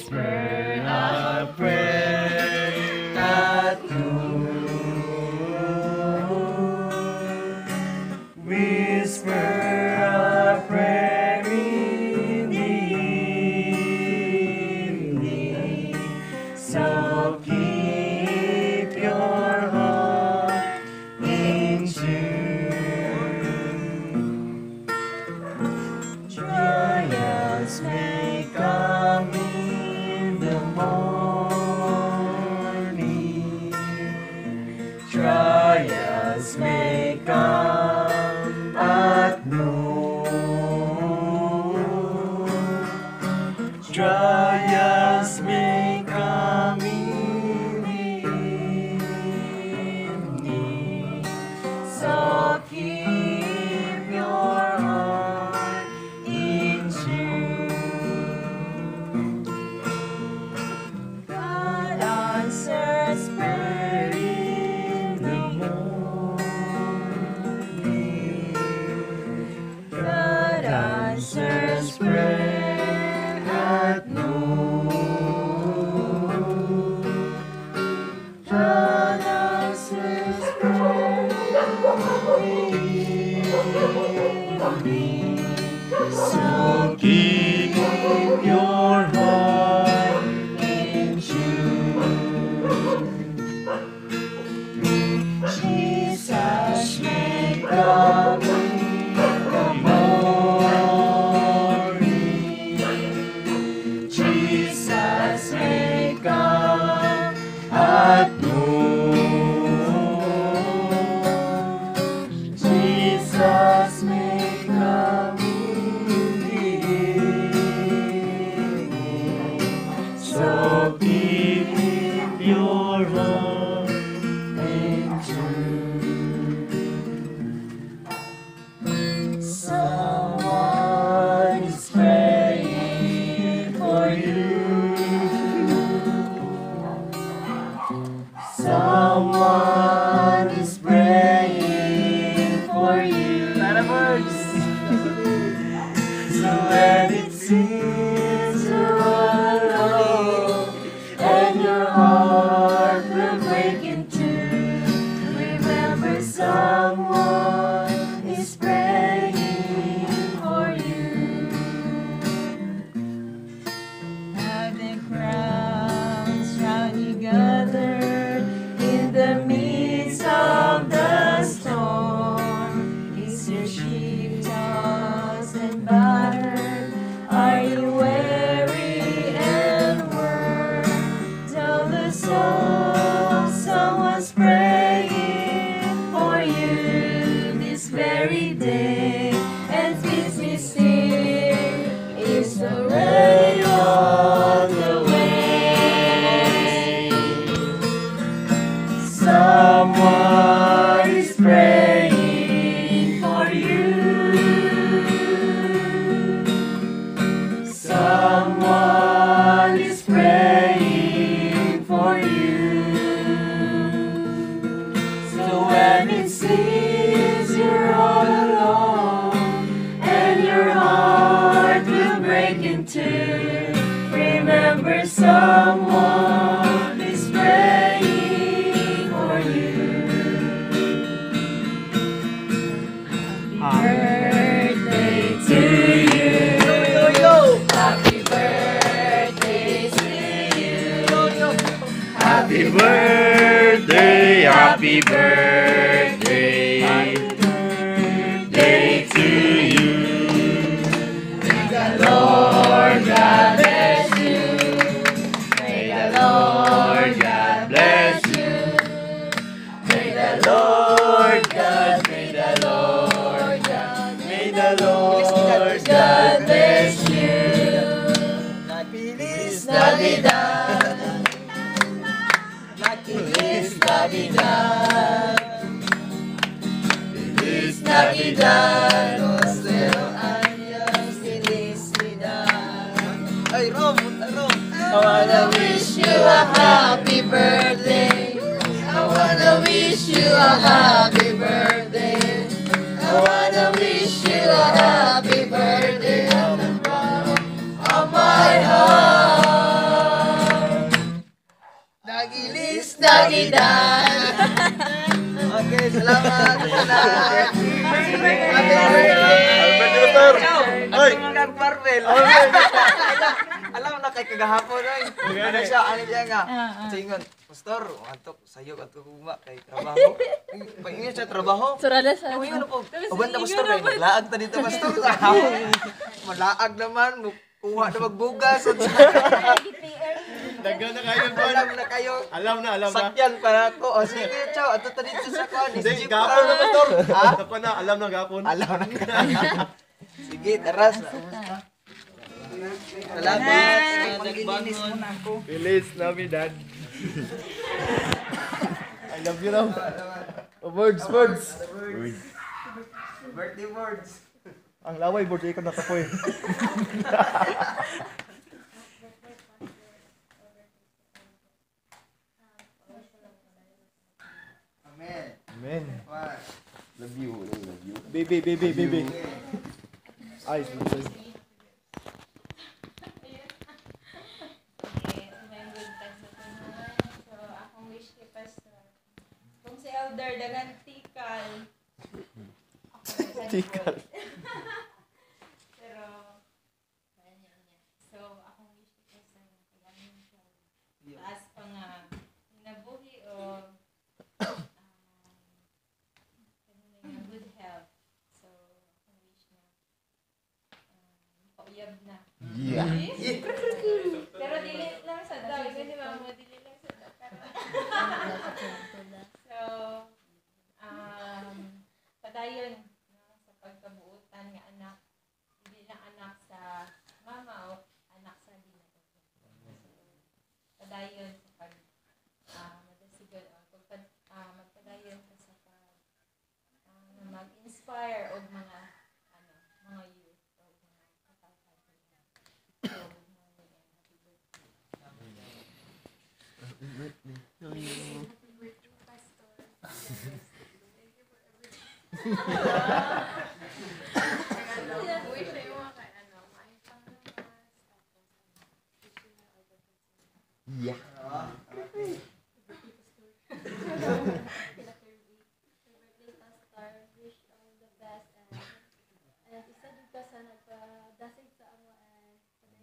whisper a prayer at noon. Whisper a prayer in the evening. So keep your heart in tune. Trials may come in the morning. Trials may come at noon. Trials may come in the evening. So keep your heart in tune. God answers prayer in the morning. God answers prayer at noon. God answers prayer in the evening. So keep your heart in tune. Jesus may come in the morning. Jesus may come at noon. Jesus may come in the evening. So keep your heart in tune. Someone is praying for you. Someone is praying for you. So when it seems you're all alone and your heart will break in two, remember someone is praying for you. Have the crowds round you gathered in the midst of the storm. Is your sheep tossed and battered? Are you weary and worn? Tell the soul someone's praying for you this very day. And peace be still is already on the way. Someone is praying for you. Someone is praying for you. So when it seems you're all alone and your heart will break in two, remember someone is praying for you. Birthday to you. Happy birthday to you. Happy birthday, happy birthday. Happy birthday to you. May the Lord God bless you. May the Lord God bless you. May the Lord God, may the Lord God, may the Lord God bless you. Feliz Navidad. Feliz Navidad. Feliz Navidad. Prospero años, felicidad. Ay, Rom. I wanna wish you a happy birthday. I wanna wish you a happy birthday. I wanna wish you a happy birthday from the bottom of my heart. Navidad. Okay, salamat. Happy birthday. Ay! Marvel. Alam na kay kagahapon ay. Ano siya nga. Singon, Pastor, antok sayo at kuma kay trabaho. Paingin siya trabaho. Surala sa. Ano po? Uban ta Pastor kay maglaag ta dito Pastor. Malaag naman mo kuha na magbugas. Daghan na kayo ba? Alam na kayo. Alam na. Sakyan para ako. O sige, ciao. Ato ta dito sa kuan. Hindi, gapon na Pastor. Tapos na, alam na gapon. Alam na. Sige, taras. Salamat. Maglilinis muna ako. Feliz Navidad. I love you raw. Words. Birthday words. Ang laway, birthday ko natapoy. Amen. Amen. One. Love you. Baby. Ay, sorry. So, akong wish kay Pastor. Kung si Elder dagan tikal. Tikal. Pero, so, akong wish kay Pastor. Kagamin siya. Taas pa nga. Nabuhi o good health. So, akong wish na pauyab na. Yeah. Pero dili lang sa dog. Kasi mama, dili lang sa dog. So, padayon sa pagkabuutan nga anak. Hindi lang anak sa mama o anak sa ginoo. So, padayon sa pag madasigon o magpadayon ka sa pag mag-inspire og mga youth o mga katawhan. So, Yeah.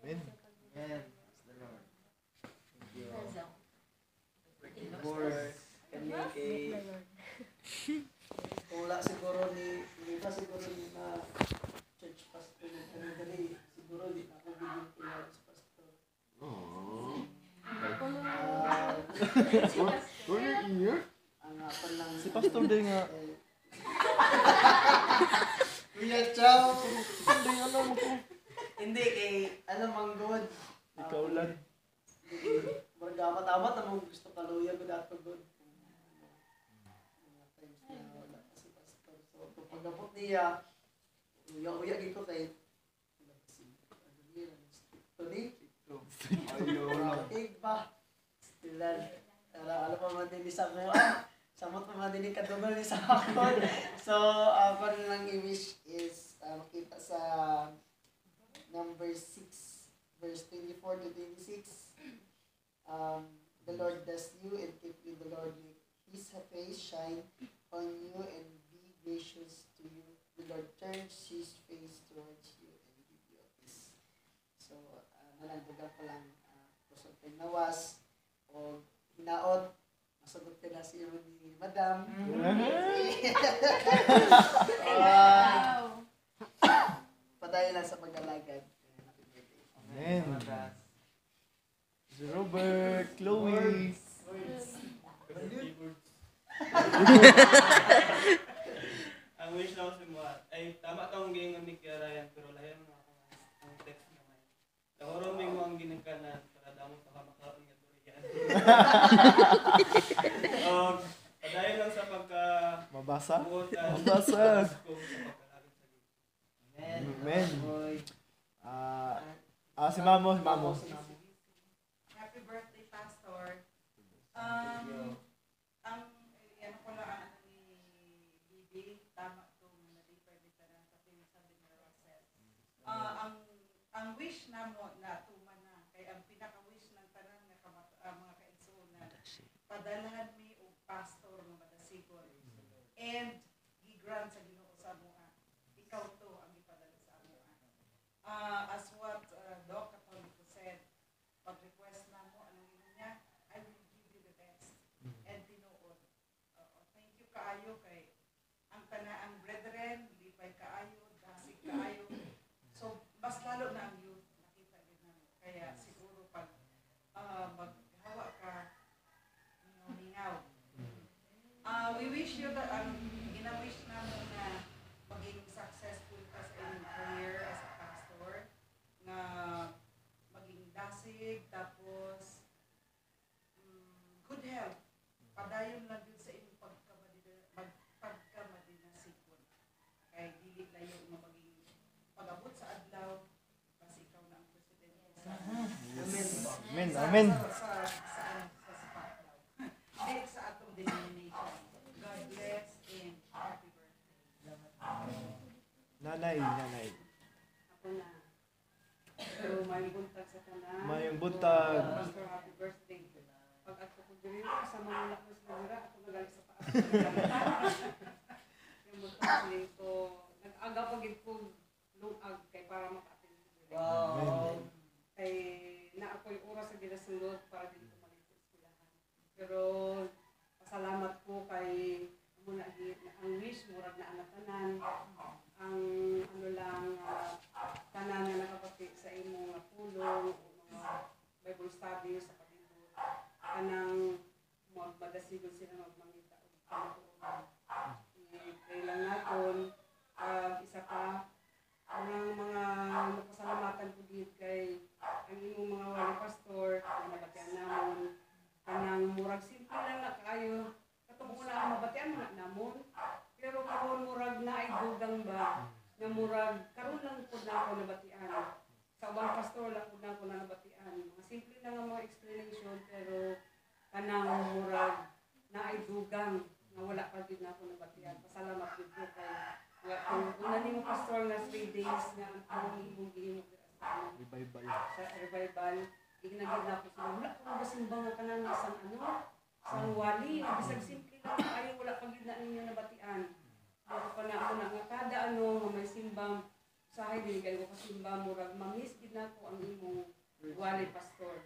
Amen. Wala siguro ni na church pastor na dali. Siguro di na ako bigyan kaya sa pastor. Ang apan lang Si Pastor din nga. Kuya Chow. Hindi kay alam ang God. Ikaw lang. Marga-amat-amat ang gusto kaluya ko dato God. Mga times na wala pa si pastor. So pag abot niya, uya-uya gito kay ba? Stilan. Alam pa man din sa ko. Samot pa man din kadugal ni sa ako. So, ako lang i-wish is makita sa number 6, verse 24 to 26. The Lord bless you and keep you. The Lord make His face shine on you and be gracious to you. The Lord turns His face towards you and give you a peace. So, nanagdagan ko lang kusog nawas o hinaot. Masagot ka na siya ni Madam. Padayon lang sa pag-alagad. Happy birthday. Amen. Si Robert, Chloe. Ang wish na ako sa mga, ay tama taong gingon ni Kia Ryan, pero layan mo ako ang text naman. Nakuruming mo ang ginagkanan para damo sa kamakapin nga durian. Padayon lang sa pagka Mabasa? buotan. Mabasa. Kung sa pagkalagin sa Ginoo. Amen. Si Mamo. Happy birthday, Pastor. Yan ko lang ni Bibi, tama itong na-deeper difference sa sabi ni Rosel. Ang wish na mo na tuman na, kaya ang pinaka-wish ng tanan na mga kaigsuunan, madalahan mi og pastor nga madasigon. And gigrant sa Ginoo sa amoa. Ikaw to ang ipadala sa amoa. As what Doc Catolico said, pag-request na mo anong ino niya, I will give you the best. And tinuod. Thank you kaayo kay ang tanaang brethren, lipay kaayo, dasig kaayo. So, mas lalo na ang youth nakita din namin. Kaya siguro pag maghawa ka, hingaw. We wish you that, gina-wish namin na maging successful ka sa inyong career as a pastor, na maging dasig, tapos good health. Padayon lang yun sa inyong pagkamadinasikon. Kaya dili layo na maging pag-abot sa adlaw, kasi ikaw na ang presidente sa Amen. Amen. sa spotlight. Dili sa atong denomination. God bless and happy birthday. Nanay. Ako na. So, mayong buntag sa tanan. Mayong buntag. Pastor, happy birthday. Pag ato ko diri, kasama mo lang ko sa dira, ako nagali sa taas. Yung buntag ni, so, nag-aga pagid ko lungag kay para maka-attend ko diri. Wow. Kay na ako'y oras sa ginasulod para dili ko malit sa eskwelahan. Pero pasalamat ko kay muna ang wish murag na anak-tanan, ang ano lang tanan nga nakapati sa imong pulong o mga Bible study sa palibot, kanang magmadasigon sila magmangita og kamatuoran. Kailan naton isa pa ang mga mapasalamatan ko dito kay ang imong mga wali pastor na nabatian namon, kanang murag simple lang na kayo katong una ang mabatian mo namon, pero karon murag na ay dugang ba na murag karon lang pud na ako nabatian sa ubang pastor lang pud na ako nabatian, mga simple lang ang mga explanation, pero kanang murag na ay dugang na wala pa gid na ako nabatian. Pasalamat gid ko kay kung una nimo pastor nga 3 days nga ang imong gihimo sa revival, ignagid na ako sa wala ko masimba nga kanan isang isang wali, bisag simple lang ayo wala pa gid na ninyo nabatian. Pero kana ako na nga kada nga may simbang usahay din kay ko pasimba murag mamiss gid na ko ang imong wali pastor.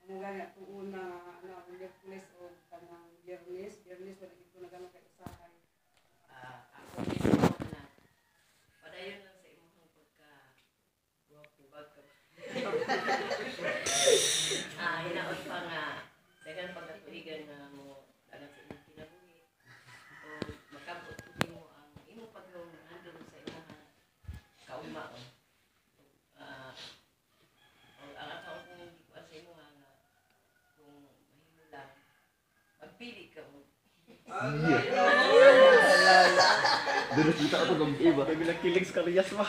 Ang gani atong una nga Miyerkules o kanang Biyernes wala gid ko nagano kay usahay. Ako mismo na padayon lang sa imong pagka guwapo bagka. Hinaot pa nga dagan pagkatuigan na mo dagan sa imong kinabuhi o makabot mo ang imong paghandom sa imong kauma. Ang akong kung sa imong kung mahimo lang magpili ka mo. Dulu kita atau belum iba. May bilang kilig sa kariyas mo.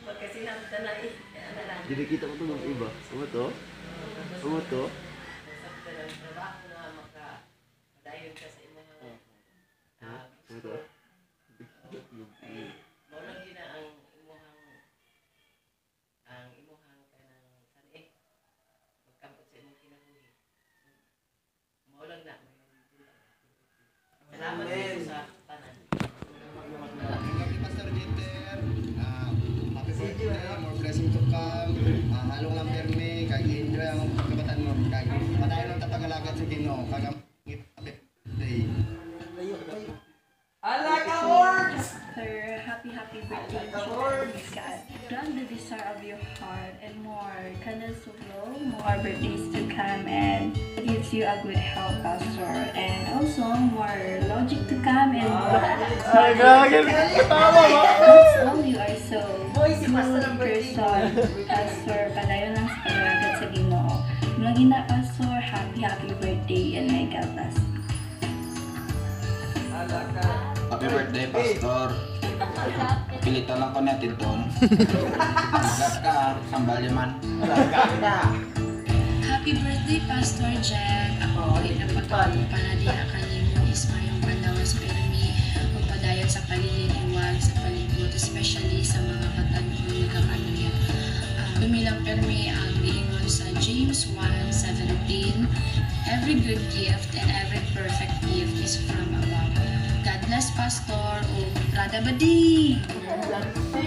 Magkasinamta na Jadi kita atau belum iba. Kamu tuh? Kamu tuh? sa trabaho na makadayon ka sa imong Kamu tuh? maulang yun na ang imuhang kanang sanay magkambot sa imong kinabuhi. Maulang na salamat dito sa tanan. Pastor Jeter, happy birthday, more blessing to come. Halong lang permi, kag enjoy ang kabataan mo. Kag padayon ang tatagalagat sa Ginoo. Kag happy birthday. Sir, happy birthday to God. Grant the desire of your heart and more candles to blow, more birthdays to come, and gives you a good health, Pastor, and also more logic to come and that's all you are so good person, Pastor. Padayon lang sa paglagat sa Ginoo. Lagi na, Pastor, happy birthday and may God bless. Happy birthday, Pastor. Pilitan lang ko natin doon. Agad ka, sambal yaman. Happy birthday, Pastor Jen. Ako, inapagpapang panadiya kanimo is mayong pandawas pirmi magpadayon sa paliliwag sa palibot, especially sa mga katanon nga ano niya. Dumilang pirmi ang giingon sa James 1:17, every good gift and every perfect gift is from above. God bless, Pastor. Rada Badi!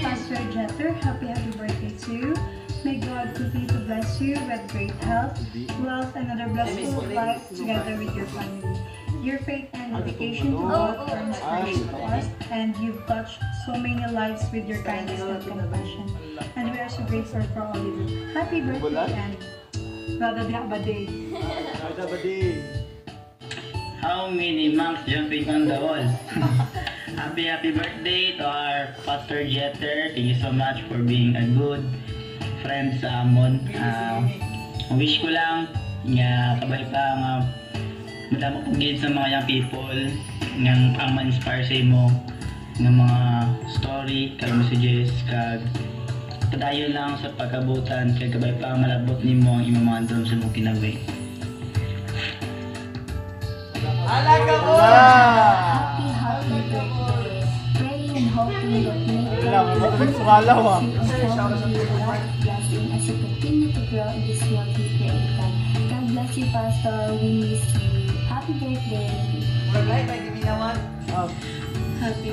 Pastor Jeter, happy birthday to you. May God continue to bless you with great health, wealth, and another blessful life together with your family. Your faith and dedication to God are inspiration to us, and you've touched so many lives with your kindness and compassion. And we are so grateful for all you do. Happy birthday and Rada Badi. Rada Badi. How many monks jumping on the wall? Happy birthday to our Pastor Jeter. Thank you so much for being a good friend sa amon. Wish ko lang nga kabay pa nga madamo kong gid sa mga young people nga ang ma-inspire sa imo ng mga story, kag messages, kag padayon lang sa pagkabutan kay kabay pa malabot nimo ang imong mga andam sa imong kinabuhi. Alaga mo! Happy birthday. Praying and hoping that you Wala, matamig sumalaw ah. blessing as you continue to grow in this world you created. God bless you, Pastor. We miss you. Happy birthday. Maglay, may ginawan. Happy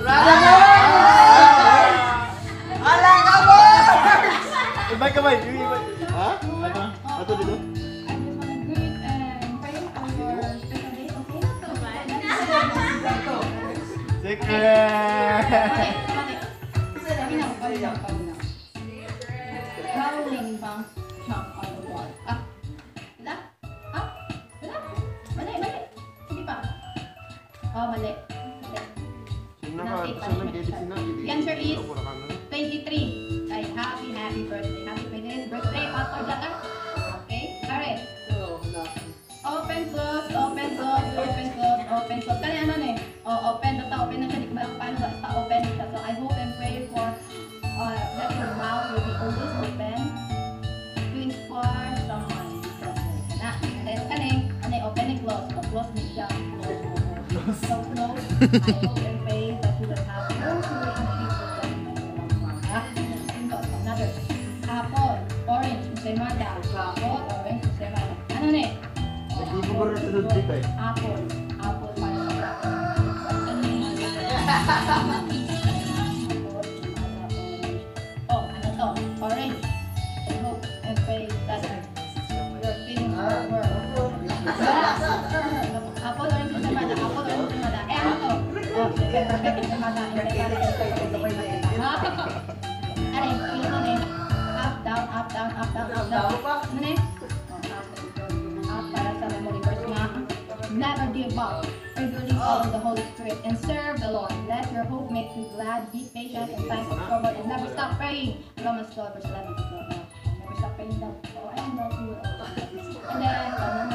Alaga mo! Ibay ka ba? Ibay. Ha? Ato dito? Secret! Howling bang jump on the wall. Wala? Mali. Sige pa. Oh, mali. The answer is 23. Ay, happy birthday. Happy birthday, Pastor Jata. Okay, alright. Open, close. Kaya ano na eh. Open na siya. Di ko malaki paano basta open siya. So I hope and pray for that your mouth will be always open to inspire someone. Na, kanay, open and close. So close na siya. So close. I hope and pray that you will have more another. Apple, orange, semada. Apple, orange, semada. Ano na eh? Apple para sa ano to? Orange. I hope and pray that you're feeling more. Apple, orange, semada. Ano to? Perfect, semada. Ano eh? Up, down. Ano eh? Para sa memory verse nga, never give up. Regularly follow the Holy Spirit and serve the Lord. Let your hope make you glad. Be patient in times of trouble and never stop praying. Romans 12 verse 11. Never stop praying daw. And then,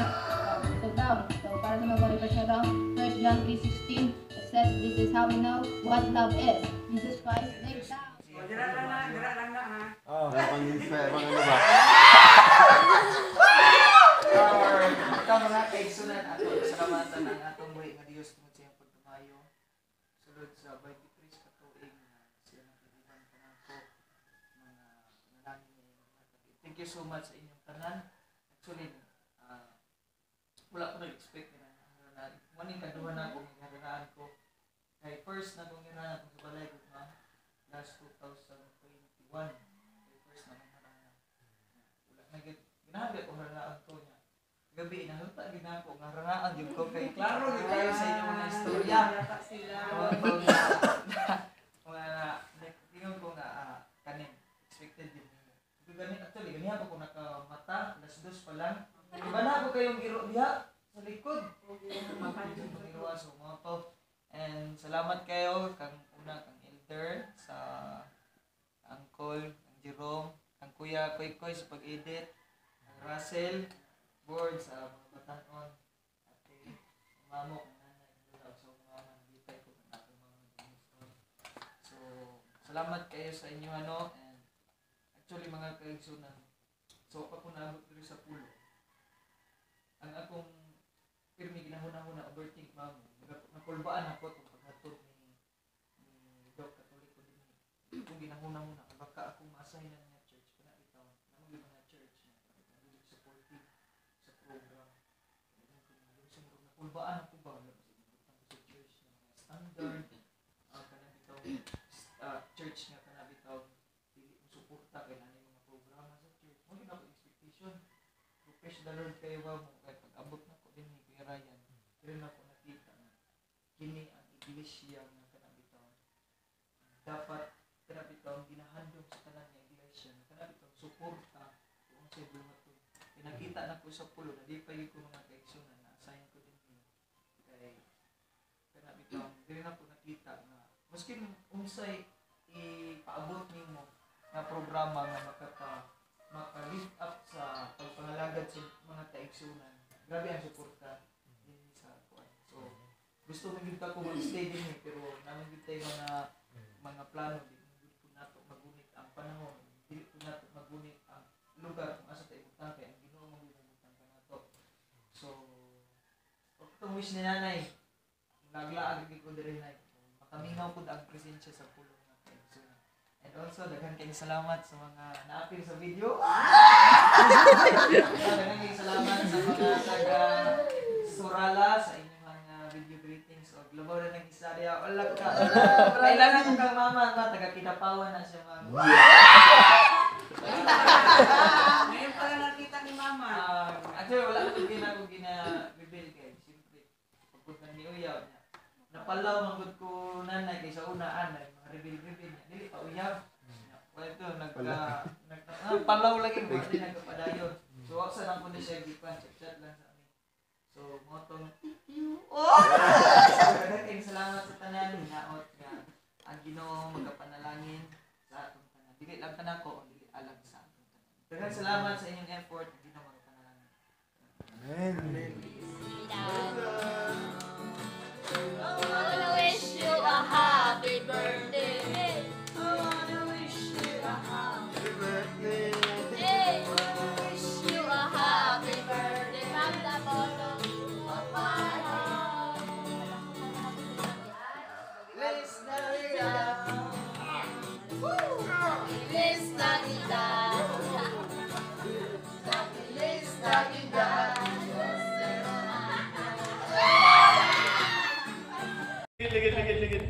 so down. So para sa memory verse nga daw, 1 John 3:16, it says, this is how we know what love is. Jesus Christ laid down. Dira lang na ha. Oh, Ano ba? Ikaw mga kaigsunan ato salamatan ang atong buhi nga Dios tungod sa iyang pagtumayo. Sulod sa 23 ka tuig na siya nagpilihan kanako mga nanalangin niya. Thank you so much sa inyong tanan. Actually, wala ko nag-expect na haranan. Maning kaduhan na akong haranan ko. Kay first na kong haranan ko sa balay ko na last 2021. Kay first na kong haranan. Wala na ginahabi ko haranan ko niya. Gabi nahuta ginako nga rangaan jud ko kay klaro gyud kayo sa inyong mga istorya. Mga tingog ko nga kanin expected din niyo. Ito gani actually ganiha pa ko nakamata, las-dos pa lang. Iba na ako kayong giro diha sa likod. Mga so mga to. And salamat kayo kang una kang elder sa uncle, kang Jerome, kang kuya Koy sa pag-edit, kang Russell board sa mga batanon at mamok ng nanay ng so mga nanditay ko ng ating mga ministro. So salamat kayo sa inyo and actually mga kaigsunan so pa ko naabot dito sa pulo ang akong pirmi ginahuna-huna overthink mamo nakulbaan ako itong paghatod ni Doc Katoliko din kung ginahuna-huna baka akong ma-assign na niya church panalitaw na mga church na sa pulbaan ako ba sa church na mga standard kanang bitaw church nga kanang bitaw dili mo suporta kay nanay mga programa sa church mo gid ako expectation to praise the Lord kayo ba mo kay pag-abot na ko din ni Kuya Ryan pero na ko nakita na kini ang iglesia nga kanang bitaw dapat kanang bitaw ginahandom sa tanan nga iglesia kanang bitaw suporta kung sa buhat to nakita na ko sa pulo na di pa yung mga kaigsunan na assign ko din yun kay kanang bitaw dili na ko nakita na maski unsay ipaabot nimo nga programa nga maka-lift up sa pagpangalagad sa mga kaigsunan grabe ang suporta din sa kuan so gusto man gyud ka ko mag-stay din pero naman gyud tay mga plano di ko nato magunit ang panahon dili ko nato magunit ang lugar kung asa tayo butang kay ang Ginoo mo butang ka nato so itong wish ni nanay naglaag gid ko diri nay makamingaw pud ang presensya sa pulo nga kaigsunan and also daghan kayong salamat sa mga naapil sa video daghan kayong salamat sa mga taga Surala sa inyong mga video greetings o labaw na ng istorya wala ka kailangan ko kang mama ba taga Kinapawan na siya mama Ngayon pala nakita ni Mama. Actually, wala ko gina-reveal kay. Siyempre, pagpunta ni Uyaw niya. Napalaw manggod ko nanay kay sa unaan na mga reveal niya. Dili pa Uyaw. Well, ito, palaw lagi mo. Hindi nagkapadayon. So, waksa lang ko na siya gipan. Chat lang sa amin. So, motong, kagagay salamat sa tanan. Naot nga. Ang Ginoo magkapanalangin sa atong tanan. Dili lang tanan ko. Alam sa atin. Daghang salamat sa inyong effort. Hindi na magpanalangin. Amen. Amen. I wanna wish you a happy birthday. I wanna wish you a happy birthday. Hey, I wanna wish you a happy birthday from the bottom of my heart. Feliz Navidad. Feliz Navidad. Feliz Navidad. Ligid.